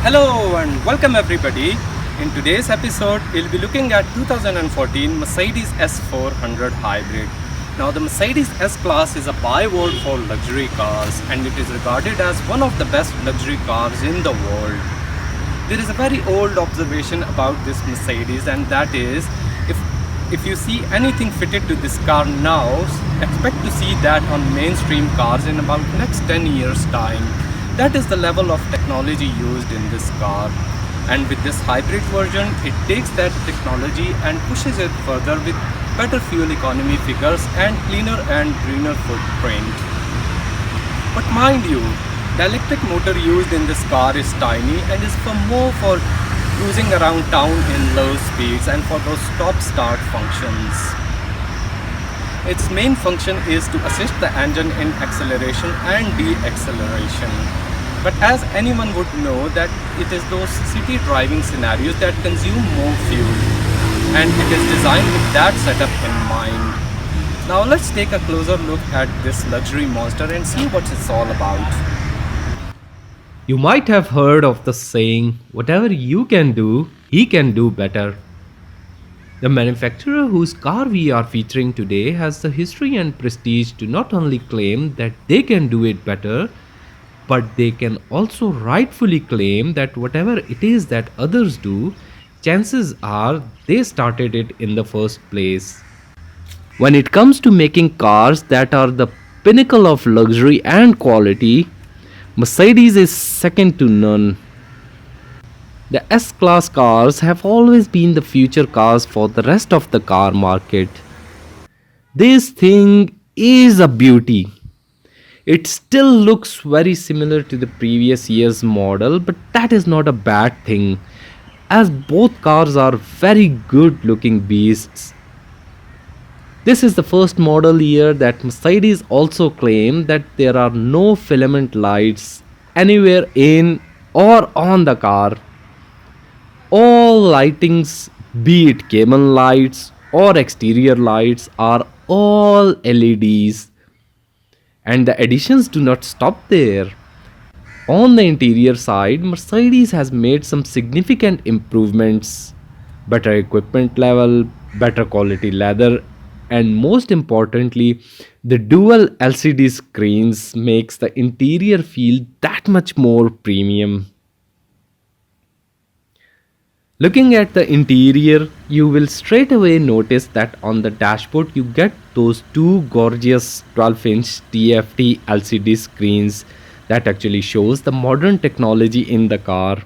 Hello and welcome everybody. In today's episode, we'll be looking at 2014 Mercedes S400 Hybrid. Now the Mercedes S-Class is a byword for luxury cars and it is regarded as one of the best luxury cars in the world. There is a very old observation about this Mercedes, and that is if you see anything fitted to this car now, expect to see that on mainstream cars in about next 10 years time. That is the level of technology used in this car, and with this hybrid version it takes that technology and pushes it further with better fuel economy figures and cleaner and greener footprint. But mind you, the electric motor used in this car is tiny and is more for cruising around town in low speeds and for those stop-start functions. Its main function is to assist the engine in acceleration and deceleration. But as anyone would know, that it is those city driving scenarios that consume more fuel, and it is designed with that setup in mind. Now let's take a closer look at this luxury monster and see what it's all about. You might have heard of the saying, whatever you can do, he can do better. The manufacturer whose car we are featuring today has the history and prestige to not only claim that they can do it better, but they can also rightfully claim that whatever it is that others do, chances are they started it in the first place. When it comes to making cars that are the pinnacle of luxury and quality, Mercedes is second to none. The S-Class cars have always been the future cars for the rest of the car market. This thing is a beauty. It still looks very similar to the previous year's model, but that is not a bad thing, as both cars are very good looking beasts. This is the first model year that Mercedes also claimed that there are no filament lights anywhere in or on the car. All lightings, be it cabin lights or exterior lights, are all LEDs. And the additions do not stop there. On the interior side, Mercedes has made some significant improvements. Better equipment level, better quality leather, and most importantly, the dual LCD screens makes the interior feel that much more premium. Looking at the interior, you will straight away notice that on the dashboard you get those two gorgeous 12-inch TFT LCD screens that actually shows the modern technology in the car.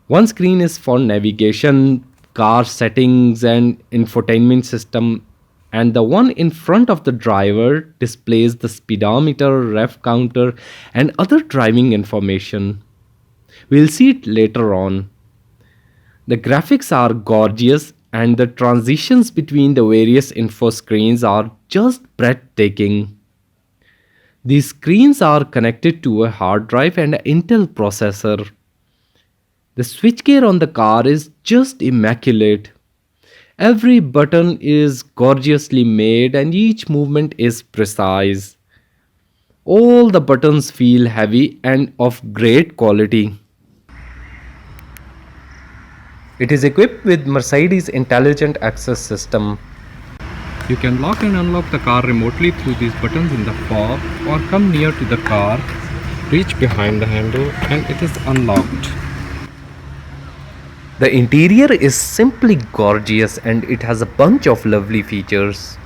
One screen is for navigation, car settings and infotainment system, and the one in front of the driver displays the speedometer, rev counter and other driving information. We'll see it later on. The graphics are gorgeous and the transitions between the various info screens are just breathtaking. These screens are connected to a hard drive and an Intel processor. The switchgear on the car is just immaculate. Every button is gorgeously made and each movement is precise. All the buttons feel heavy and of great quality. It is equipped with Mercedes Intelligent Access System. You can lock and unlock the car remotely through these buttons in the fob, or come near to the car, reach behind the handle and it is unlocked. The interior is simply gorgeous and it has a bunch of lovely features.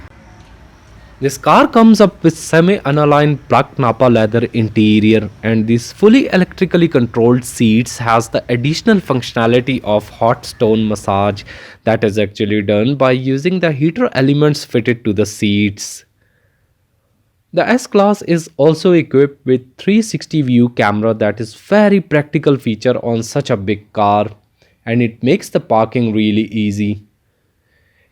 This car comes up with semi-aniline black Napa leather interior, and these fully electrically controlled seats has the additional functionality of hot stone massage that is actually done by using the heater elements fitted to the seats. The S-Class is also equipped with 360 view camera that is very practical feature on such a big car, and it makes the parking really easy.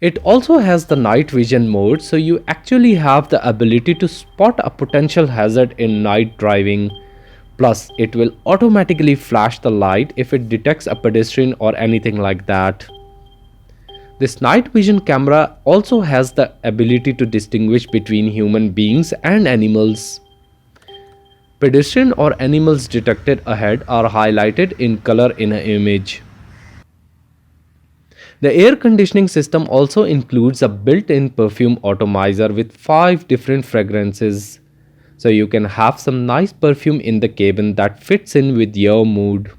It also has the night vision mode, so you actually have the ability to spot a potential hazard in night driving. Plus, it will automatically flash the light if it detects a pedestrian or anything like that. This night vision camera also has the ability to distinguish between human beings and animals. Pedestrian or animals detected ahead are highlighted in color in an image. The air conditioning system also includes a built-in perfume atomizer with 5 different fragrances. So you can have some nice perfume in the cabin that fits in with your mood.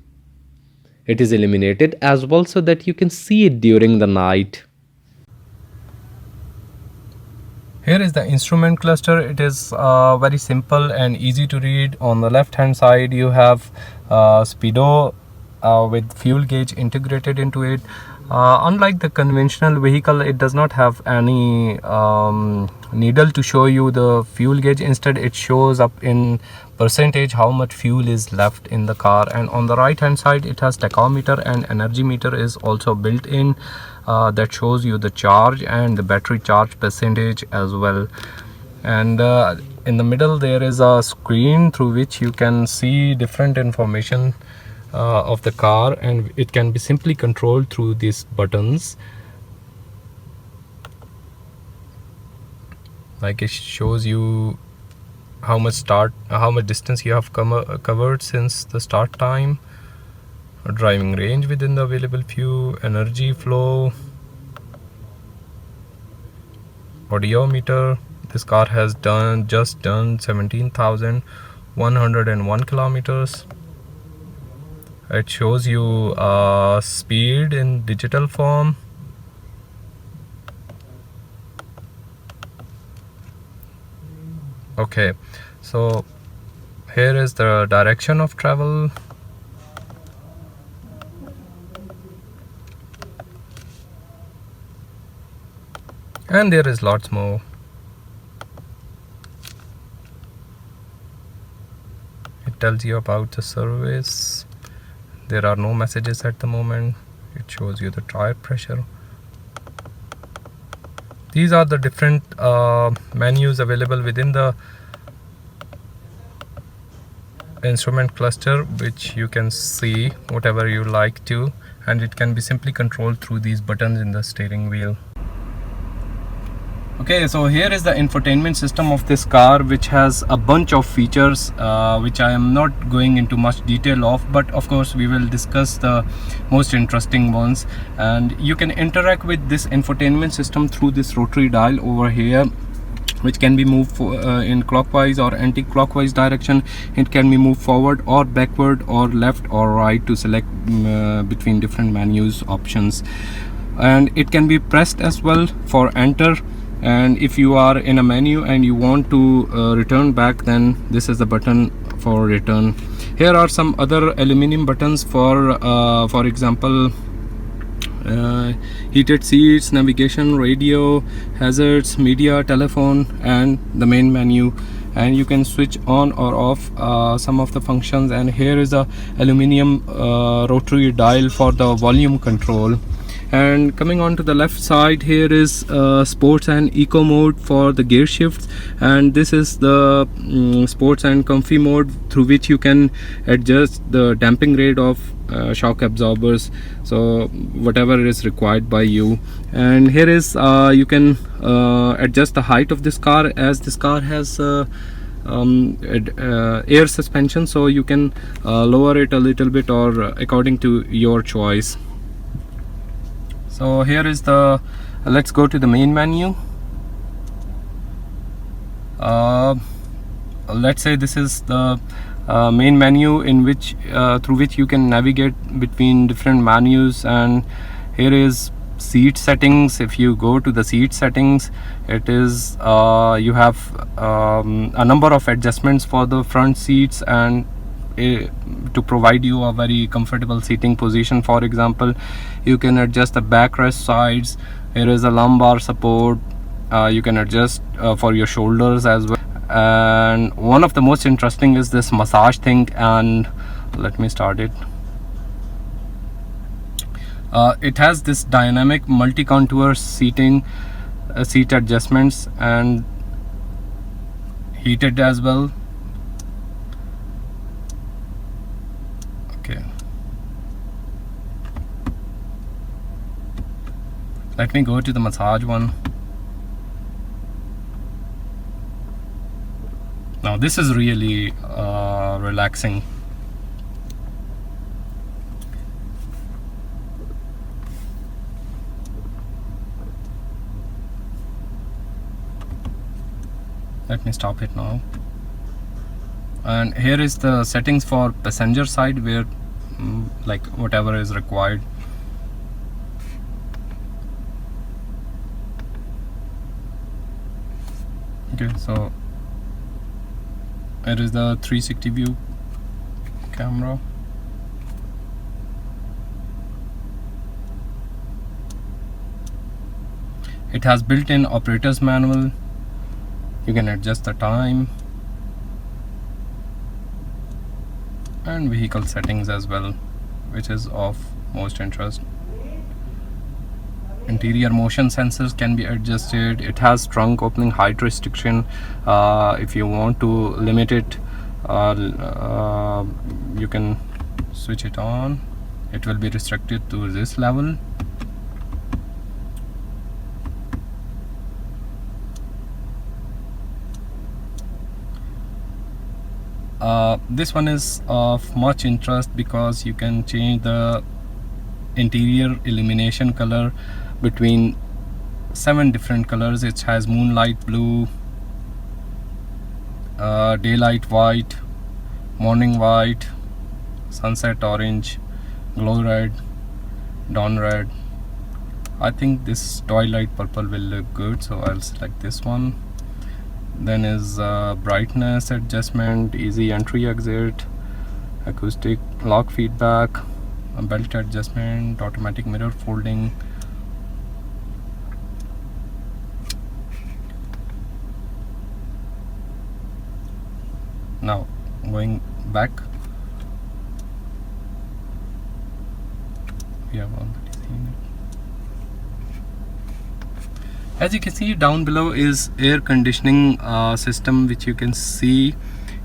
It is illuminated as well so that you can see it during the night. Here is the instrument cluster. It is very simple and easy to read. On the left hand side you have speedo with fuel gauge integrated into it. Unlike the conventional vehicle, it does not have any needle to show you the fuel gauge. Instead it shows up in percentage how much fuel is left in the car. And on the right hand side it has tachometer and energy meter is also built in. That shows you the charge and the battery charge percentage as well. And in the middle there is a screen through which you can see different information of the car, and it can be simply controlled through these buttons. Like it shows you how much distance you have covered since the start time, driving range within the available fuel, energy flow, odometer. This car has just done 17,101 kilometers. It shows you speed in digital form. Okay, so here is the direction of travel. And there is lots more. It tells you about the service. There are no messages at the moment. It shows you the tire pressure. These are the different menus available within the instrument cluster, which you can see whatever you like to, and it can be simply controlled through these buttons in the steering wheel. Okay, so here is the infotainment system of this car, which has a bunch of features which I am not going into much detail of, but of course we will discuss the most interesting ones. And you can interact with this infotainment system through this rotary dial over here, which can be moved in clockwise or anti-clockwise direction. It can be moved forward or backward or left or right to select between different menus options. And it can be pressed as well for enter. And if you are in a menu and you want to return back, then this is the button for return. Here are some other aluminum buttons for example, heated seats, navigation, radio, hazards, media, telephone, and the main menu. And you can switch on or off some of the functions. And here is a aluminum rotary dial for the volume control. And coming on to the left side, here is sports and eco mode for the gear shifts, and this is the sports and comfy mode through which you can adjust the damping rate of shock absorbers, so whatever is required by you. And here is you can adjust the height of this car, as this car has air suspension, so you can lower it a little bit or according to your choice. So here is the let's go to the main menu. Let's say this is the main menu in which through which you can navigate between different menus. And here is seat settings. If you go to the seat settings, it is you have a number of adjustments for the front seats and to provide you a very comfortable seating position. For example, you can adjust the backrest sides. Here is a lumbar support. You can adjust for your shoulders as well. And one of the most interesting is this massage thing, and let me start it. It has this dynamic multi-contour seating, seat adjustments, and heated as well. Okay, let me go to the massage one. Now this is really relaxing. Let me stop it now. And here is the settings for passenger side, where like whatever is required. Okay, so it is the 360 view camera. It has built-in operator's manual. You can adjust the time and vehicle settings as well, which is of most interest. Interior motion sensors can be adjusted. It has trunk opening height restriction. If you want to limit it, you can switch it on. It will be restricted to this level. This one is of much interest because you can change the interior illumination color between 7 different colors. It has moonlight blue, daylight white, morning white, sunset orange, glow red, dawn red. I think this twilight purple will look good, so I'll select this one. Then is brightness adjustment, easy entry exit, acoustic lock feedback, belt adjustment, automatic mirror folding. Now going back, we have already seen it. As you can see, down below is air conditioning system, which you can see.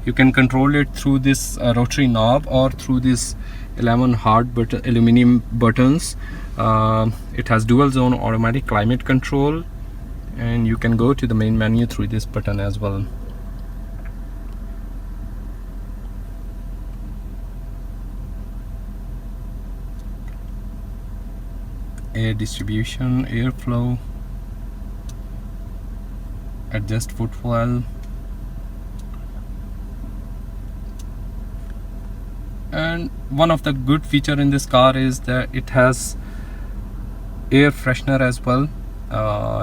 You can control it through this rotary knob or through this 11 hard aluminum buttons. It has dual zone automatic climate control, and you can go to the main menu through this button as well. Air distribution, airflow, adjust footwell, and one of the good feature in this car is that it has air freshener as well.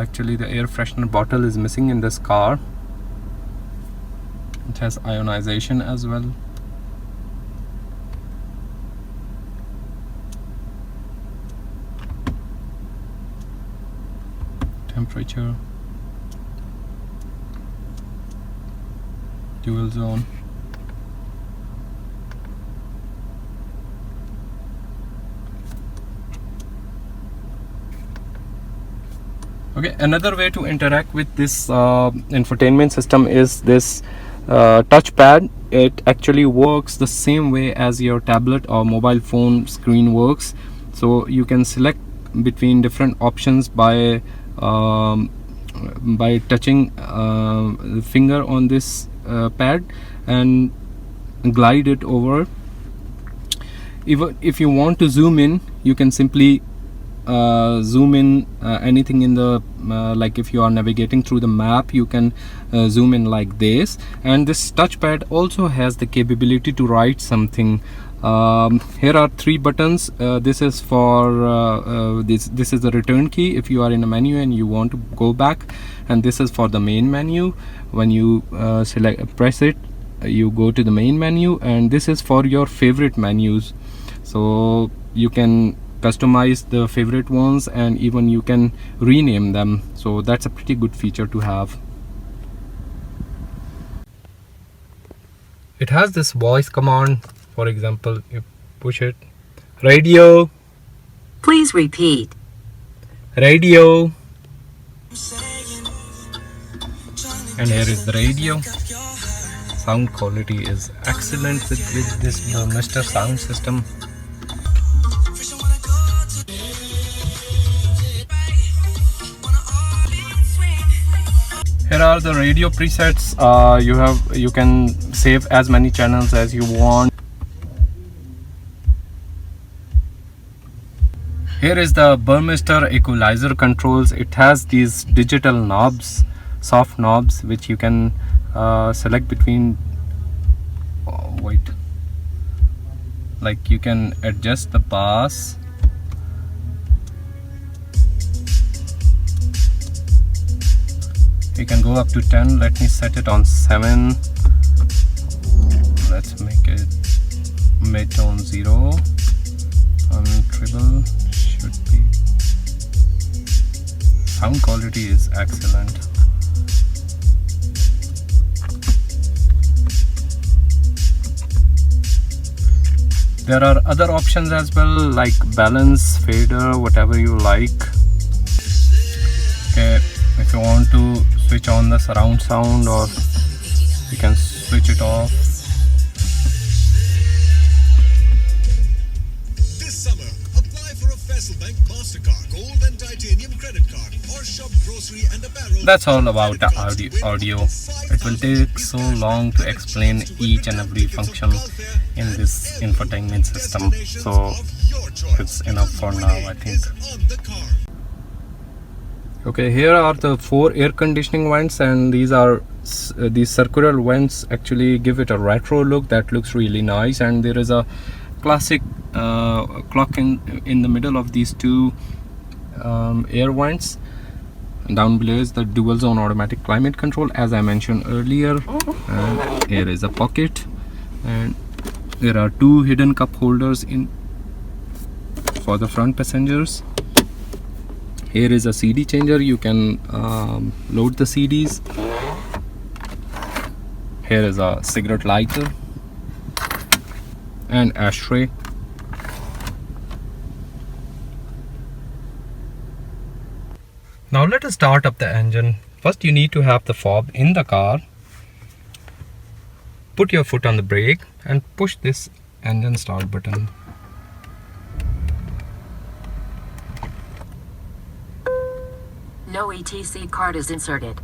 Actually the air freshener bottle is missing in this car. It has ionization as well. Temperature, dual zone. Okay, another way to interact with this infotainment system is this touchpad. It actually works the same way as your tablet or mobile phone screen works. So you can select between different options by touching the finger on this pad and glide it over. Even if you want to zoom in, you can simply zoom in anything in the like if you are navigating through the map, you can zoom in like this. And this touchpad also has the capability to write something. Here are 3 buttons. This is for this is the return key if you are in a menu and you want to go back, and this is for the main menu. When you press it, you go to the main menu, and this is for your favorite menus. So you can customize the favorite ones, and even you can rename them. So that's a pretty good feature to have. It has this voice command. For example, you push it, radio, Please repeat. radio, and here is the radio. Sound quality is excellent with this Mr. Sound system. Here are the radio presets. You can save as many channels as you want. Here is the Burmester equalizer controls. It has these digital knobs, soft knobs, which you can select between. Wait, like you can adjust the bass. You can go up to 10. Let me set it on 7. Let's make it mid-tone 0. Treble should be. Sound quality is excellent. There are other options as well, like balance, fader, whatever you like. Okay, if you want to switch on the surround sound, or you can switch it off. This summer, apply for a Bank Mastercard Gold and Titanium credit card or shop grocery and apparel. That's all about the audio. It will take so long to explain each and every function in this infotainment system, so it's enough for now, I think. Okay, here are the 4 air conditioning vents, and these are these circular vents actually give it a retro look that looks really nice. And there is a classic clock in the middle of these 2 air vents. Down below is the dual zone automatic climate control, as I mentioned earlier. And here is a pocket, and there are 2 hidden cup holders in for the front passengers. Here is a CD changer. You can load the CDs. Here is a cigarette lighter and ashtray. Now let us start up the engine. First you need to have the fob in the car. Put your foot on the brake and push this engine start button. No ETC card is inserted.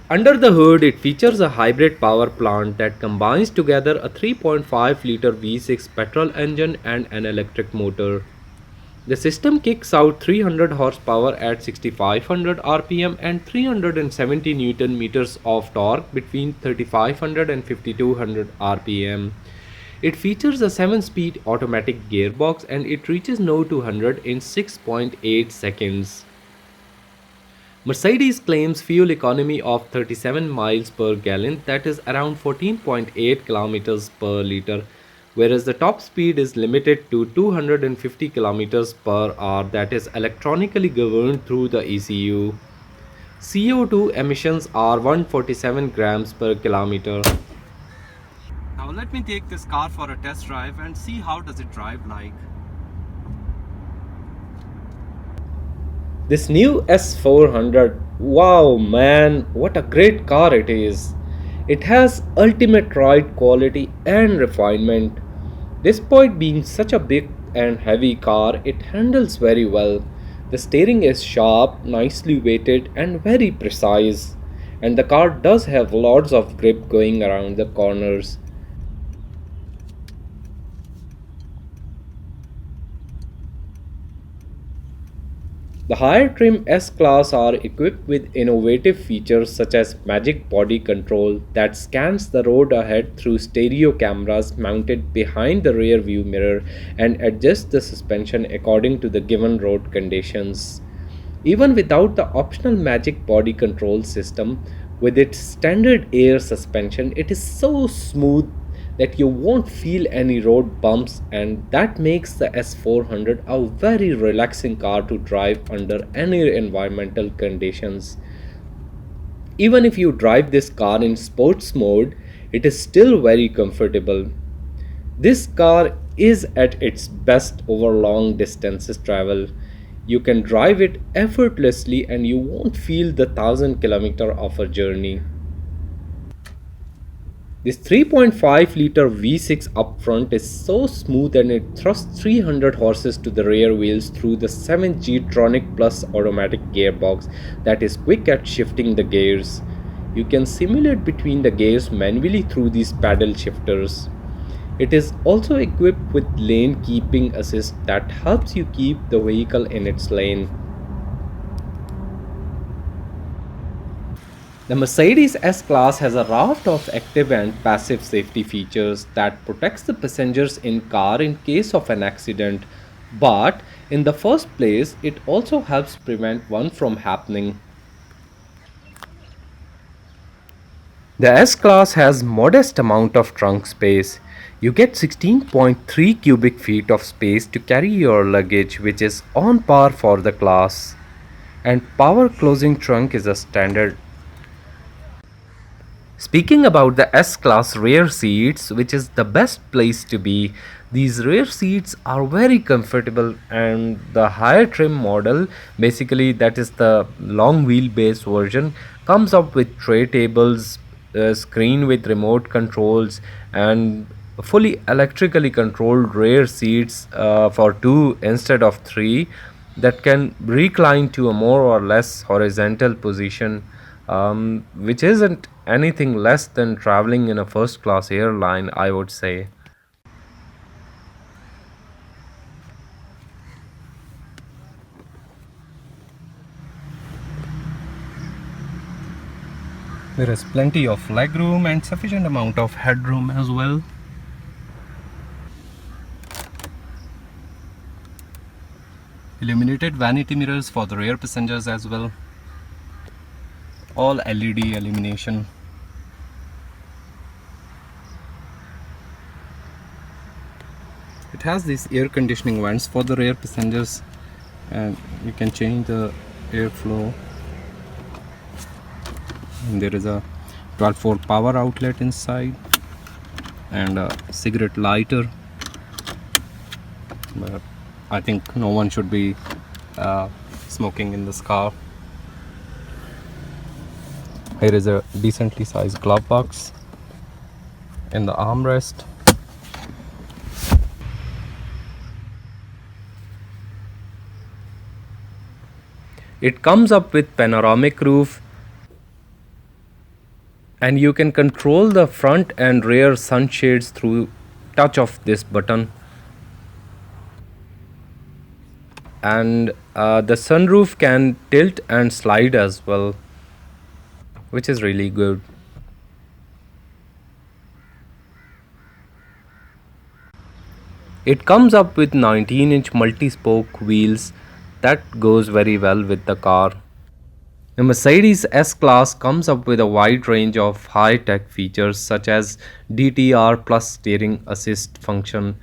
Under the hood, it features a hybrid power plant that combines together a 3.5 liter V6 petrol engine and an electric motor. The system kicks out 300 horsepower at 6500 rpm and 370 newton meters of torque between 3500 and 5200 rpm. It features a 7-speed automatic gearbox, and it reaches 0 to 100 in 6.8 seconds. Mercedes claims fuel economy of 37 miles per gallon, that is around 14.8 kilometers per liter, whereas the top speed is limited to 250 kilometers per hour, that is electronically governed through the ECU. CO2 emissions are 147 grams per kilometer. Now let me take this car for a test drive and see how does it drive like. This new S400, wow man, what a great car it is. It has ultimate ride quality and refinement. Despite being such a big and heavy car, it handles very well. The steering is sharp, nicely weighted and very precise. And the car does have lots of grip going around the corners. The higher trim S-Class are equipped with innovative features such as magic body control that scans the road ahead through stereo cameras mounted behind the rear view mirror and adjusts the suspension according to the given road conditions. Even without the optional magic body control system, with its standard air suspension, it is so smooth that you won't feel any road bumps, and that makes the S400 a very relaxing car to drive under any environmental conditions. Even if you drive this car in sports mode, it is still very comfortable. This car is at its best over long distances travel. You can drive it effortlessly and you won't feel the 1,000 kilometer of a journey. This 3.5 liter V6 up front is so smooth and it thrusts 300 horses to the rear wheels through the 7G Tronic Plus automatic gearbox that is quick at shifting the gears. You can simulate between the gears manually through these paddle shifters. It is also equipped with lane keeping assist that helps you keep the vehicle in its lane. The Mercedes S-Class has a raft of active and passive safety features that protects the passengers in car in case of an accident, but in the first place it also helps prevent one from happening. The S-Class has modest amount of trunk space. You get 16.3 cubic feet of space to carry your luggage, which is on par for the class. And power closing trunk is a standard. Speaking about the S-Class rear seats, which is the best place to be, these rear seats are very comfortable, and the higher trim model, basically that is the long wheelbase version, comes up with tray tables, a screen with remote controls, and fully electrically controlled rear seats for two instead of three that can recline to a more or less horizontal position, which isn't anything less than traveling in a first class airline, I would say. There is plenty of legroom and sufficient amount of headroom as well. Illuminated vanity mirrors for the rear passengers as well. All LED illumination. It has these air conditioning vents for the rear passengers, and you can change the airflow. And there is a 12-volt power outlet inside and a cigarette lighter, but I think no one should be smoking in this car. Here is a decently sized glove box in the armrest. It comes up with panoramic roof, and you can control the front and rear sunshades through touch of this button. And the sunroof can tilt and slide as well, which is really good. It comes up with 19-inch multi-spoke wheels that goes very well with the car. The Mercedes S-Class comes up with a wide range of high-tech features such as DTR plus steering assist function,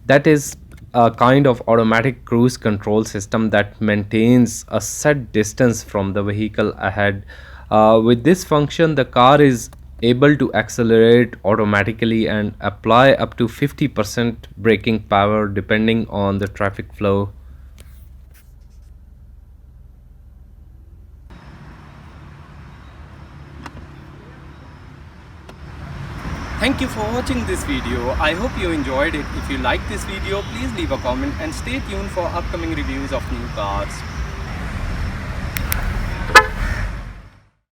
that is a kind of automatic cruise control system that maintains a set distance from the vehicle ahead. With this function, the car is able to accelerate automatically and apply up to 50% braking power depending on the traffic flow. Thank you for watching this video. I hope you enjoyed it. If you like this video, please leave a comment and stay tuned for upcoming reviews of new cars.